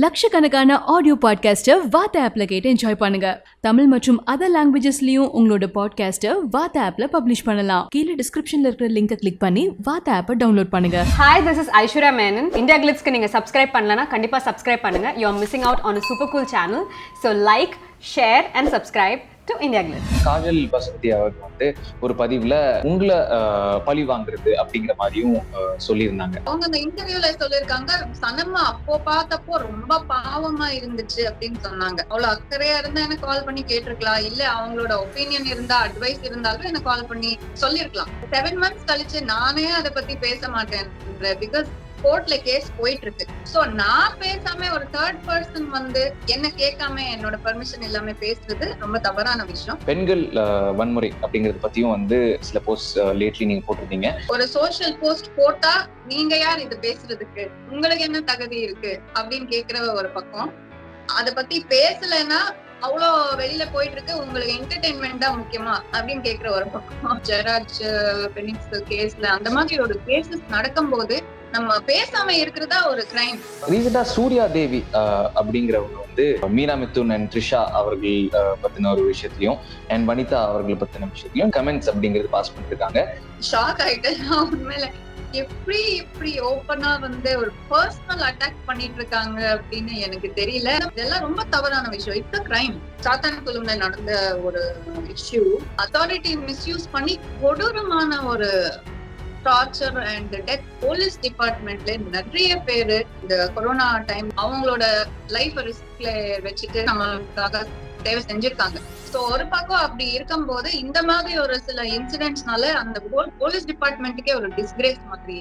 லட்சக்கணக்கான ஆடியோ பாட்காஸ்ட்டை வாத்த ஆப்ல கேட்டு என்ஜாய் பண்ணுங்க. தமிழ் மற்றும் அதர் லாங்குவேஜஸ்லயும் உங்களோட பாட்காஸ்ட்டை வாத்த ஆப்ல பப்ளிஷ் பண்ணலாம். கீழே டிஸ்கிரிப்ஷன்ல இருக்கிற லிங்கை கிளிக் பண்ணி வாத்த ஆப்பை டவுன்லோட் பண்ணுங்க. Hi, this is Aishwarya Menon. India Glitz-க்கு நீங்க subscribe பண்ணலனா கண்டிப்பா subscribe பண்ணுங்க. You are missing out on a super cool channel. So like, share and subscribe to India Glitz. Kajal Pasupathi அவர்கள் வந்து ஒரு பதிவுல உங்களை பழி வாங்குறது அப்படிங்கிற மாதிரியும் சொல்லியிருந்தாங்க. அவங்க அந்த இன்டர்வியூல சொல்லிருக்காங்க, சனமா அப்போ பார்த்தப்போ ரொம்ப பாவமா இருந்துச்சு அப்படின்னு சொன்னாங்க. அவ்வளவு அக்கறையா இருந்தா எனக்கு கால் பண்ணி கேட்டிருக்கலாம், இல்ல அவங்களோட ஒப்பீனியன் இருந்தா அட்வைஸ் இருந்தாலும் எனக்கு கால் பண்ணி சொல்லிருக்கலாம். 7 months கழிச்சு நானே அதை பத்தி பேச மாட்டேன், பிகாஸ் கோர்ட்ல கேஸ் போயிட்டு இருக்கு. சோ நான் பேசாம ஒரு தேர்ட் பர்சன் வந்து என்ன கேட்காம என்னோட பெர்மிஷன் இல்லாம பேசுறது ரொம்ப தவறான விஷயம். பெண்கள் வன்முறை அப்படிங்கறது பத்தியும் வந்து சில போஸ்ட் லேட்லி நீங்க போட்டிருந்தீங்க. ஒரு சோஷியல் போஸ்ட் போட்டா நீங்க யார் இது பேசுறதுக்கு, உங்களுக்கு என்ன தகுதி இருக்கு அப்படின்னு கேக்குற ஒரு பக்கம், அத பத்தி பேசலன்னா அவ்வளோ வெளியில போயிட்டு இருக்கு, உங்களுக்கு என்டர்டெயின்மெண்ட் தான் முக்கியமா அப்படின்னு கேக்குற ஒரு பக்கம். ஜெராஜ் பெனிக்ஸ் கேஸ்ல அந்த மாதிரி ஒரு கேசஸ் நடக்கும் போது நம்ம பேசாம இருக்கிறதா ஒரு கிரைம். ரீசெண்டா சூர்யா தேவி அப்படிங்கிறவங்க வந்து மீனா மிதுன் அண்ட் த்ரிஷா அவர்கள் பத்தின ஒரு விஷயத்திலையும் அண்ட் வனிதா அவர்கள் பத்தின விஷயத்திலையும் கமெண்ட்ஸ் அப்படிங்கிறது பாஸ் பண்ணிருக்காங்க. ஷாக் ஆயிட்டேன் உண்மையில, எப்படி இப்படி ஓப்பனா வந்து ஒரு பர்சனல் அட்டாக் பண்ணிட்டு இருக்காங்க அப்படின்னு எனக்கு தெரியல. இதெல்லாம் ரொம்ப தவறான விஷயம். It's a crime. சாத்தான்குளம்ல நடந்த ஒரு இஷ்யூ அத்தாரிட்டி மிஸ்யூஸ் பண்ணி கொடூரமான ஒரு டார்ச்சர் அண்ட் டெத். போலீஸ் டிபார்ட்மெண்ட்ல நிறைய பேரு இந்த கொரோனா டைம் அவங்களோட லைஃப் ரிஸ்க்ல வச்சுட்டு நம்மளுக்காக சேவை செஞ்சிருக்காங்க. சோ ஒரு பக்கம் அப்படி இருக்கும் போது இந்த மாதிரி ஒரு சில இன்சிடென்ட்ஸ்னால அந்த போலீஸ் டிபார்ட்மெண்ட்டுக்கே ஒரு டிஸ்கிரேஸ் மாதிரி.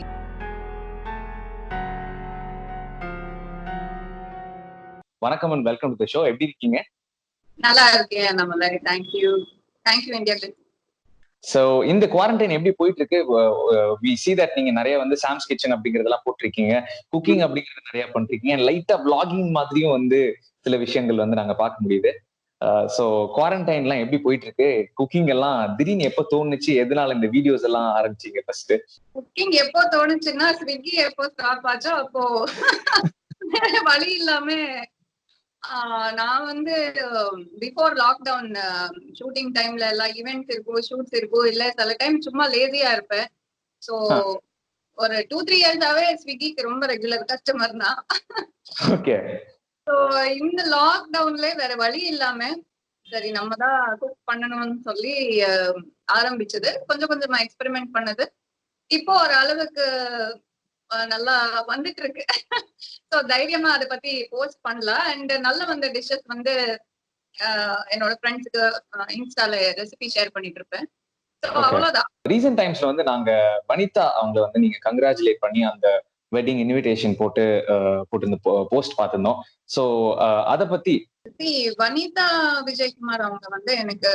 வணக்கம் and welcome to the show. எப்படி இருக்கீங்க? நல்லா இருக்கேன். நம்ம தேங்க்யூ இந்தியா கிளிட்ஸ். சோ இந்த குவாரண்டைன் எப்படி போயிட்டு இருக்கு? we see that நீங்க நிறைய வந்து சாம்ஸ் கிச்சன் அப்படிங்கறதெல்லாம் போட்டிருக்கீங்க, குக்கிங் அப்படிங்கறது நிறைய பண்றீங்க, லைட்டா vlogging மாதிரியும் வந்து சில விஷயங்கள் வந்து நாங்க பார்க்க முடியுது. சோ குவாரண்டைன்லாம் எப்படி போயிட்டு இருக்கு? குக்கிங் எல்லாம் திடீர்னு எப்போ தோணுச்சு? எதனால இந்த வீடியோஸ் எல்லாம் ஆரம்பிச்சீங்க? ஃபர்ஸ்ட் குக்கிங் எப்போ தோணுச்சுன்னா ஸ்விக்கி எப்போ ஸ்டாப் ஆச்சோ அப்போ வழி இல்லாம நான் வந்து பிஃபோர் லாக்டவுன் ஷூட்டிங் டைம்ல எல்லாம் ஈவெண்ட்ஸ் இருக்கும், ஷூட்ஸ் இருக்கும், இல்ல சில டைம் சும்மா லேசியா இருப்பேன். சோ ஒரு 2-3 இயர்ஸாவே ஸ்விக்கிக்கு ரொம்ப ரெகுலர் கஸ்டமர் தான். ஓகே. சோ இந்த லாக்டவுன்ல வேற வழி இல்லாம சரி நம்ம தான் குக் பண்ணணும்னு சொல்லி ஆரம்பிச்சது. கொஞ்சம் கொஞ்சமா எக்ஸ்பெரிமெண்ட் பண்ணது. இப்போ ஒரு அளவுக்கு நல்லா வந்துட்டு இருக்கு. சோ தைரியமா அதை பத்தி போஸ்ட் பண்ணலாம். அண்ட் நல்ல வந்த டிஷ்ஷஸ் வந்து என்னோட ஃப்ரெண்ட்ஸுக்கு இன்ஸ்டால ரெசிபி ஷேர் பண்ணிட்டு இருப்பேன். சோ அவ்வளவுதான். ரீசன்ட் டைம்ஸ்ல வந்து நாங்க வனிதா அவங்க வந்து நீங்க கங்க்ராச்சுலேட் பண்ணி அந்த வெட்டிங் இன்விடேஷன் போட்டு இந்த போஸ்ட் பார்த்திருந்தோம். சோ அத பத்தி வனிதா விஜயகுமார் அவங்க வந்து எனக்கு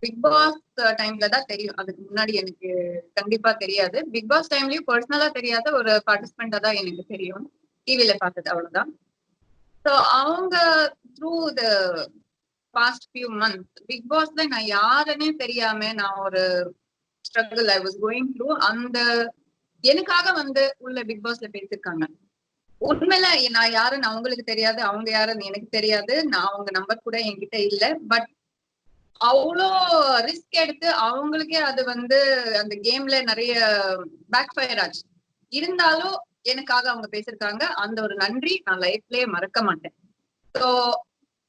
பிக் பாஸ் டைம்ல தான் தெரியும். அதுக்கு முன்னாடி எனக்கு கண்டிப்பா தெரியாது. பிக் பாஸ் டைம்லயும் பர்சனலா தெரியாத ஒரு பார்ட்டிசிபெண்டா தான் எனக்கு தெரியும், டிவில பார்த்தது, அவ்வளவுதான். சோ அவங்க through the past few months big பாஸ்ல நான் யாருன்னே தெரியாம நான் ஒரு struggle I was going through. அந்த எனக்காக வந்து உள்ள பிக் பாஸ்ல பேசிருக்காங்க. உண்மையில நான் யாருன்னு அவங்களுக்கு தெரியாது, அவங்க யாருன்னு எனக்கு தெரியாது. நான் அவங்க நம்பர் கூட என்கிட்ட இல்ல. பட் அவ்வளோ ரிஸ்க் எடுத்து அவங்களுக்கே அது வந்து அந்த கேம்ல நிறைய பேக் ஃபயர் ஆச்சு. இருந்தாலும் எனக்காக அவங்க பேசிருக்காங்க. அந்த ஒரு நன்றி நான் லைஃப்லயே மறக்க மாட்டேன். ஸோ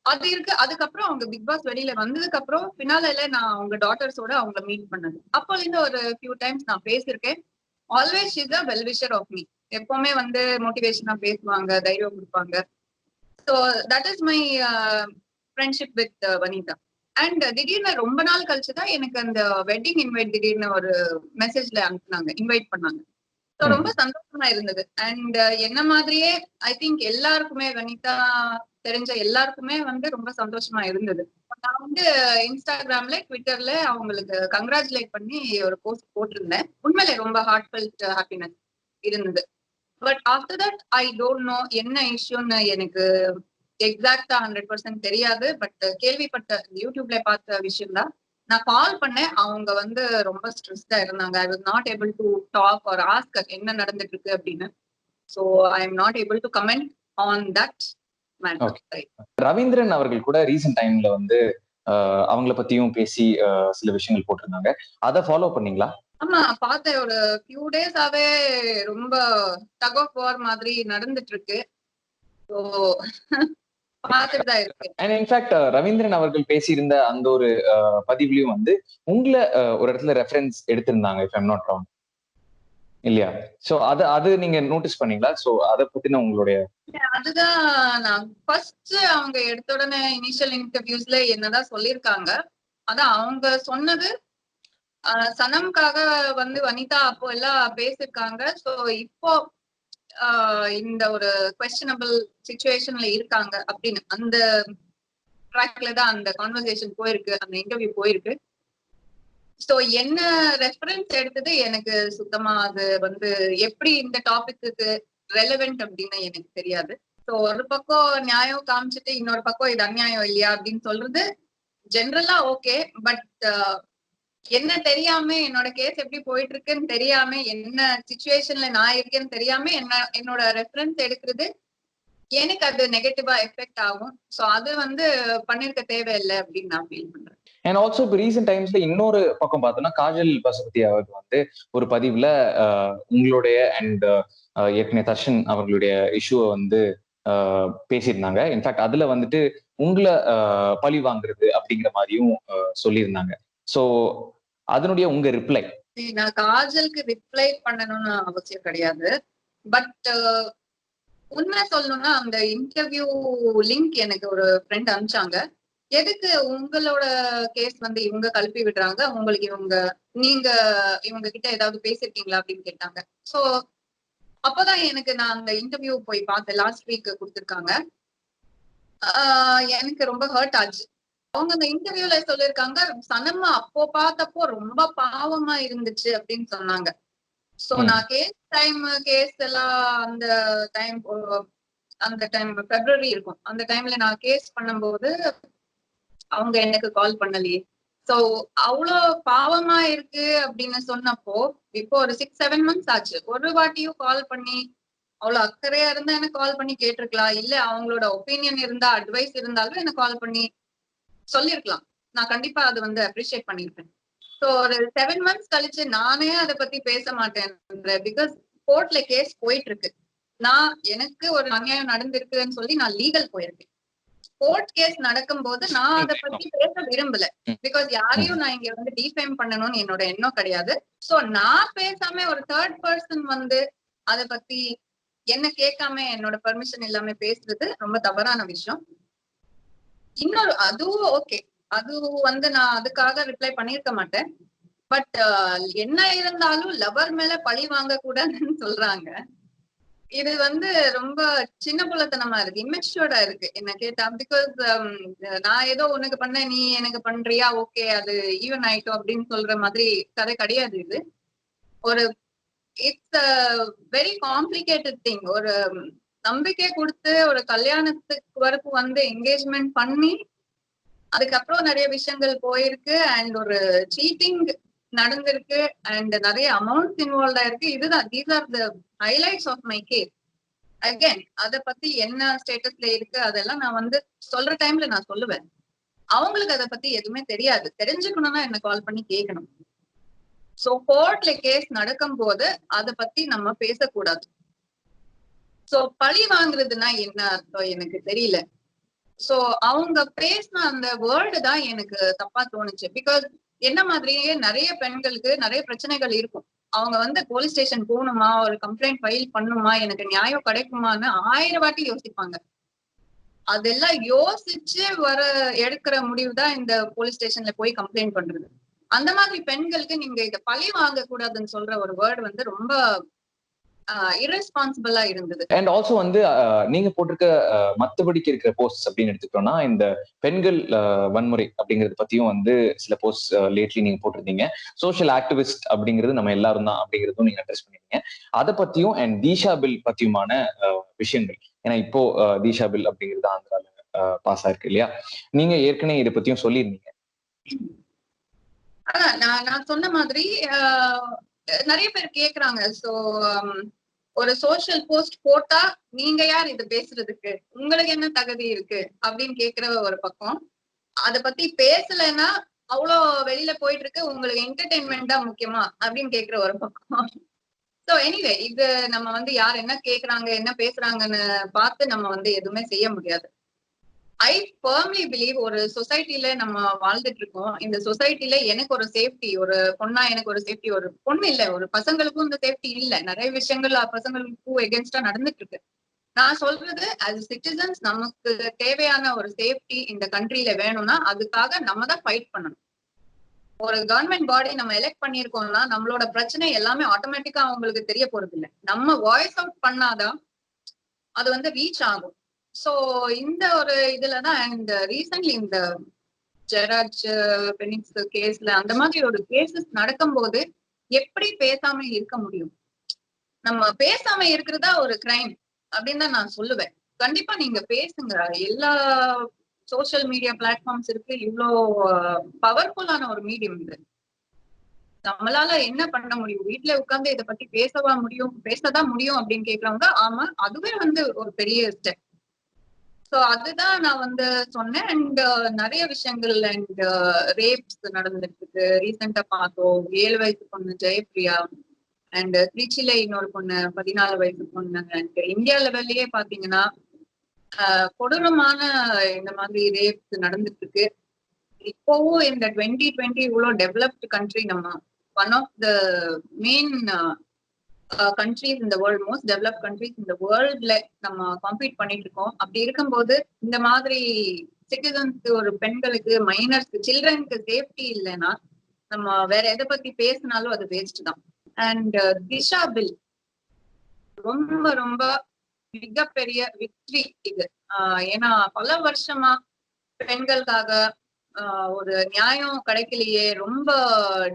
அது இருக்கு. அதுக்கப்புறம் அவங்க பிக் பாஸ் வெளியில வந்ததுக்கு அப்புறம் பின்னால நான் அவங்க டாட்டர்ஸோட அவங்கள மீட் பண்ணது. அப்போல இருந்து ஒரு ஃபியூ டைம்ஸ் நான் பேசியிருக்கேன். Always is a well wisher of me. எப்பவுமே வந்து மோட்டிவேஷனா பேசுவாங்க, தைரியம் கொடுப்பாங்க. So that is my friendship with Vanitha. And திடீர்னு ரொம்ப நாள் கழிச்சுதான் எனக்கு அந்த வெட்டிங் இன்வைட் திடீர்னு ஒரு மெசேஜ்ல அனுப்புனாங்க, இன்வைட் பண்ணாங்க. ஸோ ரொம்ப சந்தோஷமா இருந்தது. அண்ட் என்ன மாதிரியே ஐ திங்க் எல்லாருக்குமே, வனிதா தெரிஞ்ச எல்லாருக்குமே வந்து ரொம்ப சந்தோஷமா இருந்தது. நான் வந்து இன்ஸ்டாகிராம்ல, ட்விட்டர்ல அவங்களுக்கு கங்க்ராச்சுலேட் பண்ணி ஒரு போஸ்ட் போட்டிருந்தேன். உண்மையிலே ரொம்ப ஹார்ட்ஃபெல்ட் ஹாப்பினஸ் இருந்தது. But after that I don't know என்ன இஷ்யூன்னு எனக்கு எக்ஸாக்டா 100% தெரியாது. பட் கேள்விப்பட்ட யூடியூப்ல பார்த்த விஷயம் தான். நான் கால் பண்ணேன். அவங்க வந்து ரொம்ப ஸ்ட்ரெஸ்டா இருந்தாங்க. I was not able to talk or ask என்ன நடந்துட்டு இருக்கு அப்படின்னு. So I am not able to comment. On that matter. Okay. Ravindran அவர்கள் கூட ரீசெண்ட் டைம்ல வந்து அவங்கள பத்தியும் பேசி சில விஷயங்கள் போட்டிருந்தாங்க. அதை ஃபாலோ பண்ணீங்களா? ஆமா, பார்த்தேன். ஒரு ஃபியூ டேஸாவே ரொம்ப டக் ஆஃப் வார் மாதிரி நடந்துட்டு இருக்கு. ஸோ பார்த்துட்டு தான் இருக்கு. அண்ட் இன்ஃபேக்ட் ரவீந்திரன் அவர்கள் பேசியிருந்த அந்த ஒரு பதிவுலயும் வந்து உங்களை ஒரு இடத்துல ரெஃபரன்ஸ் எடுத்திருந்தாங்க, இஃப் ஐம் நாட் ராங், இல்லையா? சோ அது நீங்க நோட்டீஸ் பண்ணீங்களா? சோ அத பத்தின உங்களுடைய அதுதான் நான் ஃபர்ஸ்ட் அவங்க எடுத்த உடனே இனிஷியல் இன்டர்வியூஸ்ல என்னதான் சொல்லியிருக்காங்க. அதான் அவங்க சொன்னது சனம்காக வந்து வனிதா அப்போ எல்லாம் பேசிருக்காங்க. சோ இப்போ இந்த ஒரு குவெஸ்டனபிள் சிச்சுவேஷன்ல இருக்காங்க அப்படின்னு அந்த ட்ராக்ல தான் அந்த கான்வர்சேஷன் போயிருக்கு, அந்த இன்டர்வியூ போயிருக்கு. சோ என்ன ரெஃபரன்ஸ் எடுத்தது எனக்கு சுத்தமா அது வந்து எப்படி இந்த டாபிக்கு ரெலவென்ட் அப்படின்னு எனக்கு தெரியாது. சோ ஒரு பக்கம் நியாயம் காமிச்சிட்டு இன்னொரு பக்கம் இது அநியாயம் இல்லையா அப்படின்னு சொல்றது ஜென்ரலா ஓகே. பட் என்ன தெரியாம என்னோட கேஸ் எப்படி போயிட்டு இருக்குன்னு தெரியாம என்ன சிச்சுவேஷன்ல நான் இருக்கேன்னு தெரியாம என்னோட ரெஃபரன்ஸ் எடுக்கிறது எனக்கு அது நெகட்டிவா எஃபெக்ட் ஆகும். சோ அது வந்து பண்ணிருக்க தேவையில்லை அப்படின்னு நான் ஃபீல் பண்றேன். அண்ட் ஆல்சோ இப்போ ரீசெண்ட் டைம்ஸ்ல இன்னொரு பக்கம் பார்த்தோம்னா காஜல் பசுபதி அவர்கள் வந்து ஒரு பதிவுல உங்களுடைய அண்ட் ஏற்கனவே தர்ஷன் அவர்களுடைய இஷ்யூவை வந்து பேசியிருந்தாங்க. இன்ஃபேக்ட் அதுல வந்துட்டு உங்களை பழி வாங்குறது அப்படிங்கிற மாதிரியும் சொல்லியிருந்தாங்க. சோ அதனுடைய உங்க ரிப்ளை? நான் காஜலுக்கு ரிப்ளை பண்ணணும்னு அவசியம் கிடையாது. பட் உண்மை சொல்லணும்னா அந்த இன்டர்வியூ லிங்க் எனக்கு ஒரு ஃப்ரெண்ட் அனுப்பிச்சாங்க. எதுக்கு உங்களோட கேஸ் வந்து இவங்க கழுப்பி விடுறாங்க, உங்களுக்கு நீங்க இவங்க கிட்ட ஏதாவது பேசிருக்கீங்களா அப்படின்னு கேட்டாங்க. சோ அப்பதான் நான் அந்த இன்டர்வியூ போய் பார்த்தேன். லாஸ்ட் வீக் கொடுத்திருக்காங்க. எனக்கு ரொம்ப ஹர்ட் ஆச்சு. அவங்க அந்த இன்டர்வியூல சொல்லிருக்காங்க, சனமா அப்போ பார்த்தப்போ ரொம்ப பாவமா இருந்துச்சு அப்படின்னு சொன்னாங்க. சோ நான் கேஸ் எல்லாம் அந்த டைம் பிப்ரவரி இருக்கும். அந்த டைம்ல நான் கேஸ் பண்ணும்போது அவங்க எனக்கு கால் பண்ணலையே. சோ அவ்வளோ பாவமா இருக்கு அப்படின்னு சொன்னப்போ இப்போ ஒரு 6-7 months ஆச்சு. ஒரு வாட்டியும் கால் பண்ணி அவ்வளவு அக்கறையா இருந்தா எனக்கு கால் பண்ணி கேட்டிருக்கலாம். இல்ல அவங்களோட ஒப்பீனியன் இருந்தா அட்வைஸ் இருந்தாலும் எனக்கு கால் பண்ணி சொல்லிருக்கலாம். நான் கண்டிப்பா அது வந்து அப்ரிஷியேட் பண்ணிருப்பேன். சோ ஒரு 7 months கழிச்சு நானே அதை பத்தி பேச மாட்டேன். பிகாஸ் கோர்ட்ல கேஸ் போயிட்டு இருக்கு. எனக்கு ஒரு அநியாயம் நடந்திருக்குன்னு சொல்லி நான் லீகல் போயிருக்கேன். கோர்ட் கேஸ் நடக்கும் போது நான் அதை பத்தி பேச விரும்பல. பிகாஸ் யாரையும் நான் இங்க வந்து டிஃபேம் பண்ணணும்னு என்னோட எண்ணம் கிடையாது. சோ நான் பேசாம ஒரு தேர்ட் பர்சன் வந்து அதை பத்தி என்ன கேட்காம என்னோட பெர்மிஷன் இல்லாம பேசுறது ரொம்ப தவறான விஷயம். இன்னொரு அதுவும் ஓகே, அது வந்து நான் அதுக்காக ரிப்ளை பண்ணிருக்க மாட்டேன். பட் என்ன இருந்தாலும் லவர் மேல பழி வாங்க கூடாதுன்னு சொல்றாங்க. இது வந்து ரொம்ப சின்ன புள்ளத்தனமா இருக்கு, இம்மெச்சூர்டா இருக்கு என்ன கேட்டா. பிகாஸ் நான் ஏதோ உனக்கு பண்ண நீ எனக்கு பண்றியா, ஓகே அது ஈவன் ஆயிட்டோம் அப்படின்னு சொல்ற மாதிரி கதை கிடையாது இது. ஒரு இட்ஸ் வெரி காம்ப்ளிகேட்டட் திங். ஒரு நம்பிக்கை கொடுத்து ஒரு கல்யாணத்துக்கு வரைக்கும் வந்து என்கேஜ்மெண்ட் பண்ணி அதுக்கப்புறம் நிறைய விஷயங்கள் போயிருக்கு அண்ட் ஒரு சீட்டிங் நடந்திருக்கு அண்ட் நிறைய அமௌண்ட்ஸ் இன்வால்வ் ஆயிருக்கு. இதுதான் these are the highlights of my case. Again அதை பத்தி என்ன ஸ்டேட்டஸ்ல இருக்கு அதெல்லாம் நான் வந்து சொல்ற டைம்ல நான் சொல்லுவேன். அவங்களுக்கு அதை பத்தி எதுவுமே தெரியாது. தெரிஞ்சுக்கணும்னா என்ன கால் பண்ணி கேட்கணும். சோ கோர்ட்ல கேஸ் நடக்கும் போது அதை பத்தி நம்ம பேசக்கூடாது. சோ பழி வாங்குறதுன்னா என்ன அர்த்தம் எனக்கு தெரியல. சோ அவங்க பேசின அந்த வேர்டு தான் எனக்கு தப்பா தோணுச்சு. பிகாஸ் என்ன மாதிரியே நிறைய பெண்களுக்கு நிறைய பிரச்சனைகள் இருக்கும். அவங்க வந்து போலீஸ் ஸ்டேஷன் போகணுமா, ஒரு கம்ப்ளைண்ட் ஃபைல் பண்ணுமா, எனக்கு நியாயம் கிடைக்குமான்னு 1000 வாட்டி யோசிப்பாங்க. அதெல்லாம் யோசிச்சு எடுக்கிற முடிவு தான் இந்த போலீஸ் ஸ்டேஷன்ல போய் கம்ப்ளைண்ட் பண்றது. அந்த மாதிரி பெண்களுக்கு நீங்க இத பழி வாங்க கூடாதுன்னு சொல்ற ஒரு வேர்டு வந்து ரொம்ப irresponsible-ஆ இருந்தது. அண்ட் ஆல்சோ வந்து நீங்க போட்டிருக்க மத்தபடிக்கு இருக்கிற போஸ்ட் அப்படின்னு எடுத்துக்கிட்டோம்னா இந்த பெண்கள் வன்முறை அப்படிங்கறது பத்தியும் வந்து சில போஸ்ட் லேட்லி நீங்க போட்டிருந்தீங்க. சோஷியல் ஆக்டிவிஸ்ட் அப்படிங்கிறது நம்ம எல்லாரும் தான் அப்படிங்கிறதும் நீங்க அட்ரஸ் பண்ணிருக்கீங்க. அதை பத்தியும் அண்ட் தீஷா பில் பத்தியுமான விஷயங்கள். ஏன்னா இப்போ தீஷா பில் அப்படிங்கிறது ஆந்திரால பாஸ் ஆயிருக்கு இல்லையா? நீங்க ஏற்கனவே இதை பத்தியும் சொல்லியிருந்தீங்க. நான் சொன்ன மாதிரி நிறைய பேர் கேக்குறாங்க. சோ ஒரு சோஷியல் போஸ்ட் போட்டா நீங்க யார் இது பேசுறதுக்கு, உங்களுக்கு என்ன தகுதி இருக்கு அப்படின்னு கேக்குற ஒரு பக்கம், அத பத்தி பேசலைன்னா அவ்வளோ வெளியில போயிட்டு இருக்கு, உங்களுக்கு என்டர்டெயின்மெண்டா முக்கியமா அப்படின்னு கேக்குற ஒரு பக்கம். சோ எனிவே இது நம்ம வந்து யார் என்ன கேக்குறாங்க என்ன பேசுறாங்கன்னு பார்த்து நம்ம வந்து எதுவுமே செய்ய முடியாது. ஐ ஃபர்ம்லி பிலீவ் ஒரு சொசைட்டில நம்ம வாழ்ந்துட்டு இருக்கோம். இந்த சொசைட்டில எனக்கு ஒரு சேஃப்டி, ஒரு பொண்ணா எனக்கு ஒரு சேஃப்டி, ஒரு பொண்ணு இல்ல, ஒரு பசங்களுக்கும் இந்த சேஃப்டி இல்ல. நிறைய விஷயங்கள் பசங்களுக்கும் எகென்ஸ்டா நடந்துட்டு இருக்கு. நான் சொல்றது as சிட்டிசன்ஸ் நமக்கு தேவையான ஒரு சேஃப்டி இந்த கண்ட்ரில வேணும்னா அதுக்காக நம்ம தான் ஃபைட் பண்ணணும். ஒரு கவர்மெண்ட் பாடி நம்ம எலெக்ட் பண்ணிருக்கோம்னா நம்மளோட பிரச்சனை எல்லாமே ஆட்டோமேட்டிக்கா அவங்களுக்கு தெரிய போறது இல்ல. நம்ம வாய்ஸ் அவுட் பண்ணாதான் அது வந்து ரீச் ஆகும். சோ இந்த ஒரு இதுலதான் இந்த ரீசன்ட்லி இந்த ஜெராஜ் பெனிக்ஸ் கேஸ்ல அந்த மாதிரி ஒரு கேசஸ் நடக்கும்போது எப்படி பேசாம இருக்க முடியும்? நம்ம பேசாம இருக்கிறதா ஒரு கிரைம் அப்படின்னு தான் நான் சொல்லுவேன். கண்டிப்பா நீங்க பேசுங்க. எல்லா சோசியல் மீடியா பிளாட்ஃபார்ம்ஸ் இருக்கு. இவ்வளோ பவர்ஃபுல்லான ஒரு மீடியம் இது. நம்மளால என்ன பண்ண முடியும்? வீட்டுல உட்கார்ந்து இதை பத்தி பேசவா முடியும், பேசதான் முடியும் அப்படின்னு கேக்குறவங்க, ஆமா அதுவே வந்து ஒரு பெரிய ஸ்டெப். சோ அதுதான் நான் வந்து சொன்னேன். அண்ட் நிறைய விஷயங்கள் அண்ட் ரேப்ஸ் நடந்துட்டு இருக்கு. ரீசெண்டா பார்த்தோம் 7 வயசு பொண்ணு ஜெயப்பிரியா அண்ட் திருச்சியில இன்னொரு பொண்ணு 14 வயசு பொண்ணு. அண்ட் இந்தியா லெவல்லயே பாத்தீங்கன்னா கொடூரமான இந்த மாதிரி ரேப்ஸ் நடந்துட்டு இருக்கு. இப்போவும் இந்த 2020 இவ்வளவு டெவலப்டு கண்ட்ரி, நம்ம one of the main countries இந்த வேர்ல்ட், மோஸ்ட் டெவலப்ட் கண்ட்ரிஸ் இந்த வேர்ல்ட்ல நம்ம காம்பீட் பண்ணிட்டு இருக்கோம். அப்படி இருக்கும்போது இந்த மாதிரி சிட்டிசன்ஸ்க்கு, ஒரு பெண்களுக்கு, மைனர்ஸ்க்கு, சில்ட்ரனுக்கு சேஃப்டி இல்லைன்னா நம்ம வேற எதை பத்தி பேசினாலும் அது வேஸ்ட் தான். அண்ட் திஷா பில் ரொம்ப ரொம்ப மிகப்பெரிய விக்டரி இது. ஏன்னா பல வருஷமா பெண்களுக்காக ஒரு நியாயம் கிடைக்கலையே, ரொம்ப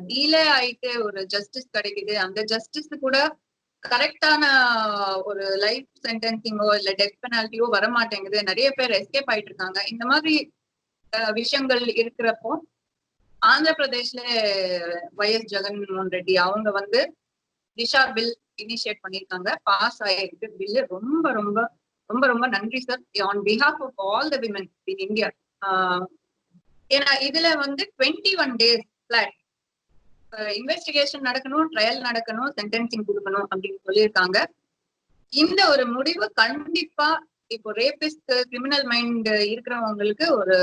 டீலே ஆயிட்டு ஒரு ஜஸ்டிஸ் கிடைக்குது. அந்த ஜஸ்டிஸ் கூட கரெக்டான ஒரு லைஃப் சென்டென்சிங்கோ இல்ல டெத் பெனால்ட்டியோ வரமாட்டேங்குது. நிறைய பேர் எஸ்கேப் ஆயிட்டு இருக்காங்க. இந்த மாதிரி விஷயங்கள் இருக்கிறப்போ ஆந்திர பிரதேஷ்ல YS ஜெகன்மோகன் ரெட்டி அவங்க வந்து திஷா பில் இனிஷியேட் பண்ணிருக்காங்க. பாஸ் ஆயிருக்கு பில்லு. ரொம்ப ரொம்ப ரொம்ப ரொம்ப நன்றி sir, on behalf of all the women in India. ஏன்னா இதுல வந்து 21 days பிளாட் இன்வெஸ்டிகேஷன் நடக்கணும், ட்ரையல் நடக்கணும், சென்டென்சிங் கொடுக்கணும் அப்படின்னு சொல்லியிருக்காங்க. இந்த ஒரு முடிவு கண்டிப்பா இப்போ ரேபிஸ்ட், கிரிமினல் மைண்ட் இருக்கிறவங்களுக்கு ஒரு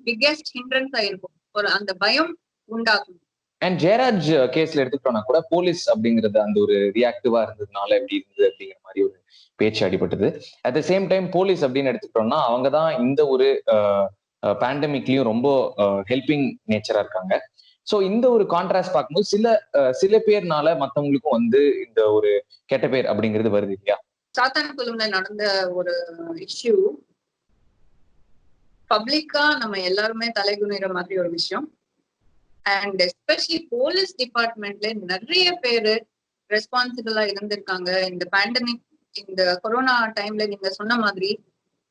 பிக்கெஸ்ட் ஹிண்ட்ரன்ஸா இருக்கும். ஒரு அந்த பயம் உண்டாகும். அண்ட் ஜெயராஜ் கேஸ்ல எடுத்துக்கிட்டோம்னா கூட போலீஸ் அப்படிங்கிறது அந்த ஒரு ரியாக்டிவா இருந்ததுனால எப்படி இருந்தது அப்படிங்கிற மாதிரி ஒரு பேச்சு அடிபட்டது. At the same time police அப்படின்னு எடுத்துக்கிட்டோம்னா அவங்க தான் இந்த ஒரு பேண்டமிக்லயும் ரொம்ப ஹெல்பிங் நேச்சரா இருக்காங்க. சோ இந்த ஒரு கான்ட்ராஸ்ட் பார்க்கும்போது சில பேர்னால மத்தவங்களுக்கும் வந்து இந்த ஒரு கெட்ட பேர் அப்படிங்கிறது வருது இல்லையா? சாத்தான்குளம்ல நடந்த ஒரு இஷ்யூ பப்ளிக்கா நம்ம எல்லாருமே தலைகுனிற மாதிரி ஒரு விஷயம். அண்ட் எஸ்பெஷலி போலீஸ் டிபார்ட்மெண்ட்ல நிறைய பேரு ரெஸ்பான்சிபிளா இருந்திருக்காங்க. இந்த பேண்டமிக், இந்த கொரோனா டைம்ல நீங்க சொன்ன மாதிரி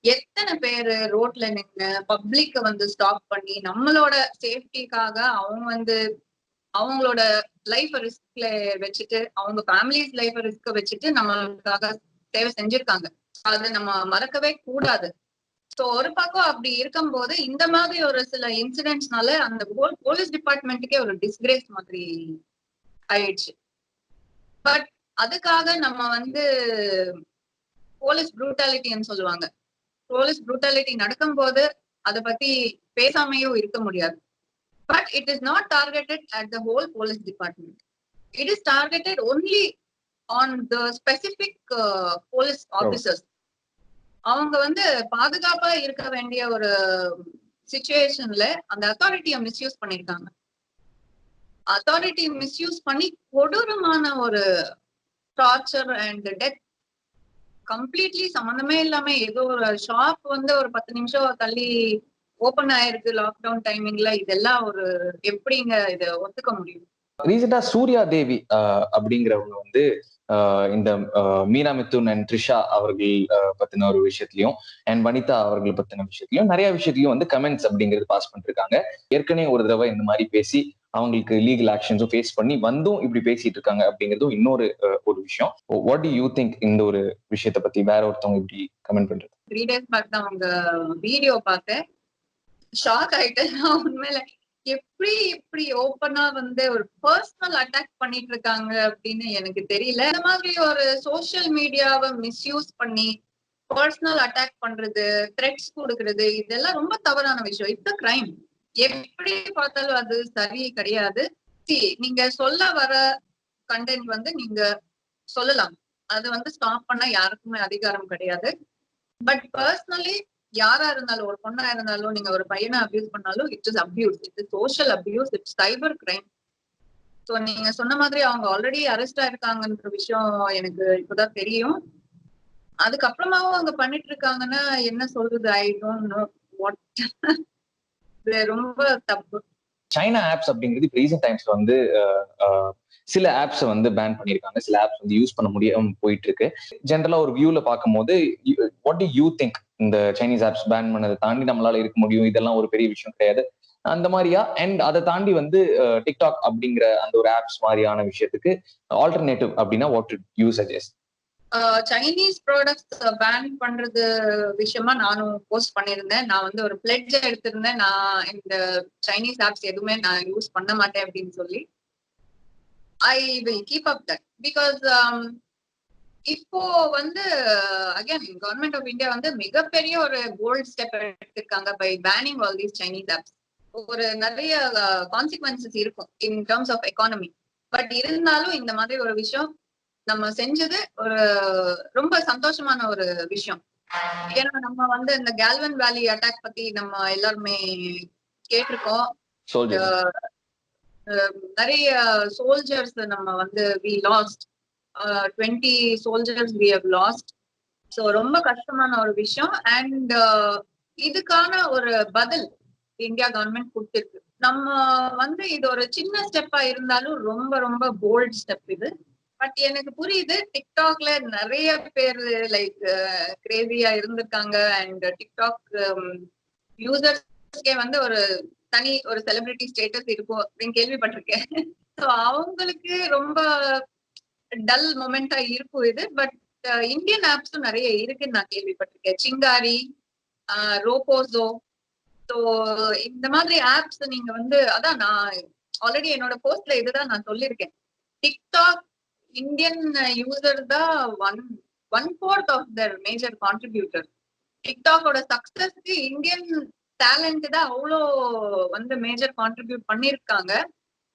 எத்தனை பேரு ரோட்ல நின்று பப்ளிக்க வந்து ஸ்டாப் பண்ணி நம்மளோட சேஃப்டிக்காக அவங்க வந்து அவங்களோட லைஃப் ரிஸ்க்ல வச்சுட்டு, அவங்க ஃபேமிலிஸ் லைஃப் ரிஸ்க வச்சுட்டு நம்மளுக்காக சேவை செஞ்சிருக்காங்க. அதை நம்ம மறக்கவே கூடாது. சோ ஒரு பக்கம் அப்படி இருக்கும்போது இந்த மாதிரி ஒரு சில இன்சிடென்ட்ஸ்னால அந்த போலீஸ் டிபார்ட்மெண்ட்டுக்கே ஒரு டிஸ்கிரேஸ் மாதிரி ஆயிடுச்சு. பட் அதுக்காக நம்ம வந்து போலீஸ் ப்ரூட்டாலிட்டின்னு சொல்லுவாங்க. போலீஸ் ப்ரூட்டாலிட்டி நடக்கும்போது அதை பத்தி பேசாமையும் இருக்க முடியாது. But it is not targeted at the whole police department. It is targeted only on the specific police officers. அவங்க வந்து பாதுகாப்பா இருக்க வேண்டிய ஒரு சிச்சுவேஷன்ல அந்த அத்தாரிட்டியை மிஸ்யூஸ் பண்ணிருக்காங்க. அத்தாரிட்டி மிஸ்யூஸ் பண்ணி கொடூரமான ஒரு டார்ச்சர் அண்ட் டெத், கம்ப்ளீட்லி சம்பந்தமே இல்லாம ஏதோ ஒரு ஷாப் வந்து ஒரு 10 நிமிஷம் தள்ளி ஓபன் ஆயிருக்கு லாக்டவுன் டைமிங்ல, இதெல்லாம் ஒரு எப்படிங்க இதை ஒத்துக்க முடியும்? ரீசெண்டா சூர்யா தேவி அப்படிங்கிறவங்க வந்து இந்த மீனா மிதுன் அண்ட் த்ரிஷா அவர்கள் பத்தின ஒரு விஷயத்திலையும் அண்ட் வனிதா அவர்கள் பத்தின விஷயத்திலையும் நிறைய விஷயத்திலையும் வந்து கமெண்ட்ஸ் அப்படிங்கிறது பாஸ் பண்ணிருக்காங்க. ஏற்கனவே ஒரு தடவை இந்த மாதிரி பேசி அவங்களுக்கு லீகல் ஆக்ஷன்ஸும் ஃபேஸ் பண்ணி வந்தும் இப்படி பேசிட்டு இருக்காங்க அப்படிங்கிறதும் இன்னொரு ஒரு விஷயம். வாட் டு யூ திங்க் இந்த ஒரு விஷயத்தை பத்தி வேற ஒருத்தவங்க இப்படி கமெண்ட் பண்றது? 3 days பேக் தான் அவங்க வீடியோ பார்த்தேன், ஷாக் ஆயிட்டேன். உண்மையில எப்படி இப்படி ஓப்பனா வந்து ஒரு பர்சனல் அட்டாக் பண்ணிட்டு இருக்காங்க அப்படின்னு எனக்கு தெரியல. இந்த மாதிரி ஒரு சோசியல் மீடியாவை மிஸ்யூஸ் பண்ணி பர்சனல் அட்டாக் பண்றது, த்ரெட்ஸ் கொடுக்கறது, இதெல்லாம் ரொம்ப தவறான விஷயம். It's crime. எப்படி பார்த்தாலும் அது சரி கிடையாது. நீங்க சொல்ல வர கண்டென்ட் வந்து நீங்க சொல்லலாம், அது வந்து ஸ்டாப் பண்ண யாருக்குமே அதிகாரம் கிடையாது. பட் பர்சனலி யாரா இருந்தாலும், ஒரு பொண்ணா இருந்தாலும், நீங்க ஒரு பையனை அபியூஸ் பண்ணாலும் it is abuse, it is social abuse, it's cyber crime. So நீங்க சொன்ன மாதிரி அவங்க ஆல்ரெடி அரெஸ்ட் ஆயிருக்காங்கன்ற விஷயம் எனக்கு இப்பதான் தெரியும். அதுக்கப்புறமாவும் அவங்க பண்ணிட்டு இருக்காங்கன்னா என்ன சொல்றது, ஐ டோன்ட் நோ வாட். ரொம்ப தப்பு. சைனா ஆப்ஸ் அப்படிங்கிறது இப்போ ரீசெண்ட் டைம்ஸ்ல வந்து சில ஆப்ஸ் வந்து பேன் பண்ணியிருக்காங்க, சில ஆப்ஸ் வந்து யூஸ் பண்ண முடியாம போயிட்டு இருக்கு. ஜென்ரலா ஒரு வியூல பார்க்கும்போது வாட் டு யூ திங்க்? இந்த சைனீஸ் ஆப்ஸ் பேன் பண்ணதை தாண்டி நம்மளால இருக்க முடியும், இதெல்லாம் ஒரு பெரிய விஷயம் கிடையாது அந்த மாதிரியா? அண்ட் அதை தாண்டி வந்து டிக்டாக் அப்படிங்கிற அந்த ஒரு ஆப்ஸ் மாதிரியான விஷயத்துக்கு ஆல்டர்னேட்டிவ் அப்படின்னா what you suggest? Chinese products ban பண்றது விஷயமா நானும் போஸ்ட் பண்ணியிருந்தேன். நான் வந்து ஒரு பிளெட்ஜ் எடுத்திருந்தேன், நான் இந்த சைனீஸ் ஆப்ஸ் எதுவுமே நான் யூஸ் பண்ண மாட்டேன் அப்படின்னு சொல்லி. I will keep up that because இப்போ வந்து அகைன் கவர்மெண்ட் ஆஃப் இந்தியா வந்து மிகப்பெரிய ஒரு போல்ட் ஸ்டெப் எடுத்திருக்காங்க by banning all these Chinese apps. ஒரு நிறைய கான்சிக்வன்சஸ் இருக்கும் in terms of economy. But இருந்தாலும் இந்த மாதிரி ஒரு விஷயம் நம்ம செஞ்சது ஒரு ரொம்ப சந்தோஷமான ஒரு விஷயம். ஏன்னா நம்ம வந்து இந்த கேல்வன் வேலி அட்டாக் பத்தி நம்ம எல்லாருமே கேட்டிருக்கோம். நிறைய சோல்ஜர்ஸ் நம்ம வந்து we lost 20 soldiers we have lost. So ரொம்ப கஷ்டமான ஒரு விஷயம். அண்ட் இதுக்கான ஒரு பதில் இந்தியா கவர்மெண்ட் கொடுத்திருக்கு. நம்ம வந்து இது ஒரு சின்ன ஸ்டெப்பா இருந்தாலும் ரொம்ப ரொம்ப போல்ட் ஸ்டெப் இது. பட் எனக்கு புரியுது, டிக்டாக்ல நிறைய பேர் லைக் கிரேசியா இருந்திருக்காங்க. அண்ட் டிக்டாக் யூசர்ஸ்க்கே வந்து ஒரு தனி ஒரு செலிபிரிட்டி ஸ்டேட்டஸ் இருக்கும் அப்படின்னு கேள்விப்பட்டிருக்கேன். ஸோ அவங்களுக்கு ரொம்ப டல் மொமெண்டா இருக்கும் இது. பட் இந்தியன் ஆப்ஸும் நிறைய இருக்குன்னு நான் கேள்விப்பட்டிருக்கேன். சிங்காரி, ரோபோசோ. ஸோ இந்த மாதிரி ஆப்ஸ் நீங்க வந்து அதான் நான் ஆல்ரெடி என்னோட போஸ்ட்ல இதுதான் நான் சொல்லியிருக்கேன். டிக்டாக் இந்தியன் யூசர் தான் 1/4 ஆஃப் தர் மேஜர் கான்ட்ரிபியூட்டர். டிக்டாக்கோட சக்சஸ்க்கு இந்தியன் டேலண்ட் தான் அவ்வளோ வந்து மேஜர் கான்ட்ரிபியூட் பண்ணிருக்காங்க.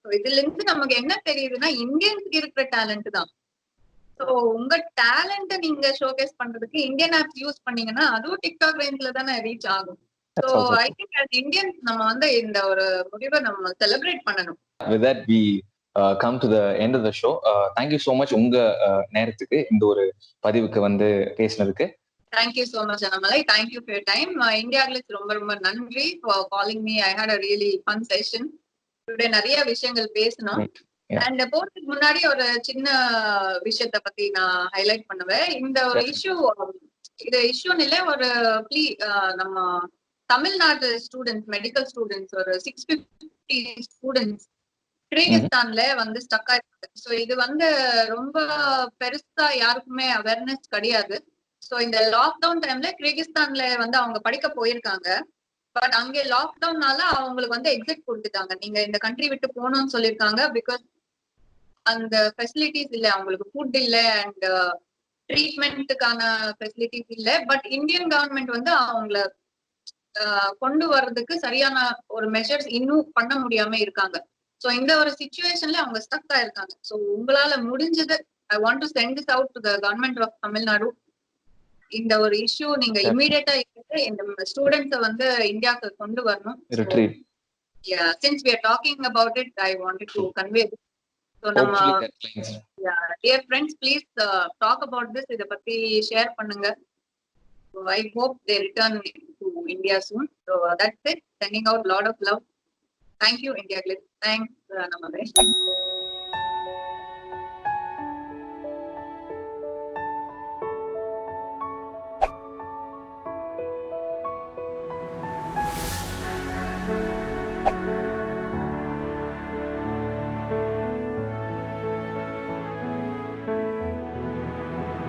இதுல இருந்து நமக்கு என்ன தெரியுதுன்னா இந்தியன்ஸ்க்கு இருக்கிற டேலண்ட் தான். ஸோ உங்க டேலண்ட நீங்க ஷோகேஸ் பண்றதுக்கு இந்தியன் ஆப்ஸ் யூஸ் பண்ணீங்கன்னா அதுவும் டிக்டாக் ரேஞ்ச்ல தானே ரீச் ஆகும். So I think as Indians நம்ம வந்து இந்த ஒரு முடிவை நம்ம செலிப்ரேட் பண்ணணும். With that we come to the end of the show. Thank you so much உங்க நேரத்துக்கு இந்த ஒரு பதிவுக்கு வந்து பேசினதுக்கு. Thank you so much Annamalai. Thank you for your time. India Glitz ரொம்ப ரொம்ப நன்றி for calling me. I had a really fun session. Today நிறைய விஷயங்கள் பேசணும். அண்ட் போறதுக்கு முன்னாடி ஒரு சின்ன விஷயத்த பத்தி நான் ஹைலைட் பண்ணுவேன். இந்த ஒரு இஷ்யூ, இது இஷ்யூன்னு இல்லை, ஒரு நம்ம தமிழ்நாடு ஸ்டூடெண்ட்ஸ், மெடிக்கல் ஸ்டூடெண்ட்ஸ் ஒரு 650 ஸ்டூடெண்ட்ஸ் கிர்கிஸ்தான்ல வந்து ஸ்டக் ஆயிருக்காங்க. ஸோ இது வந்து ரொம்ப பெருசா யாருக்குமே அவேர்னஸ் கிடையாது. ஸோ இந்த லாக்டவுன் டைம்ல கிர்கிஸ்தான்ல வந்து அவங்க படிக்க போயிருக்காங்க. பட் அங்கே லாக்டவுன்னால அவங்களுக்கு வந்து எக்ஸிட் கொடுத்துட்டாங்க. நீங்க இந்த கண்ட்ரி விட்டு போகணும்னு சொல்லியிருக்காங்க. பிகாஸ் அந்த ஃபெசிலிட்டிஸ் இல்ல, அவங்களுக்கு ஃபுட் இல்ல அண்ட் ட்ரீட்மெண்ட்டுக்கான ஃபெசிலிட்டிஸ் இல்ல. பட் இந்தியன் கவர்மெண்ட் வந்து அவங்கள கொண்டு வர்றதுக்கு சரியான ஒரு மெஷர்ஸ் இன்னும் பண்ண முடியாம இருக்காங்க. ஸோ இந்த ஒரு சிச்சுவேஷன்ல அவங்க ஸ்டக் ஆயிருக்காங்க. ஸோ உங்களால முடிஞ்சது, I want to send this out to the government of Tamil Nadu. இந்த ஒரு இஷ்யூ நீங்க இமீடியட்டா இந்த ஸ்டூடெண்ட்ஸை வந்து இந்தியாவுக்கு கொண்டு வரணும். Yeah, since we are talking about it, I wanted to convey this. So dear friends, please talk about this. இத பத்தி ஷேர் பண்ணுங்க. So I hope they return to India soon. So that's it. Sending out lot of love. Thank you India Glitz. Thanks Annamalai.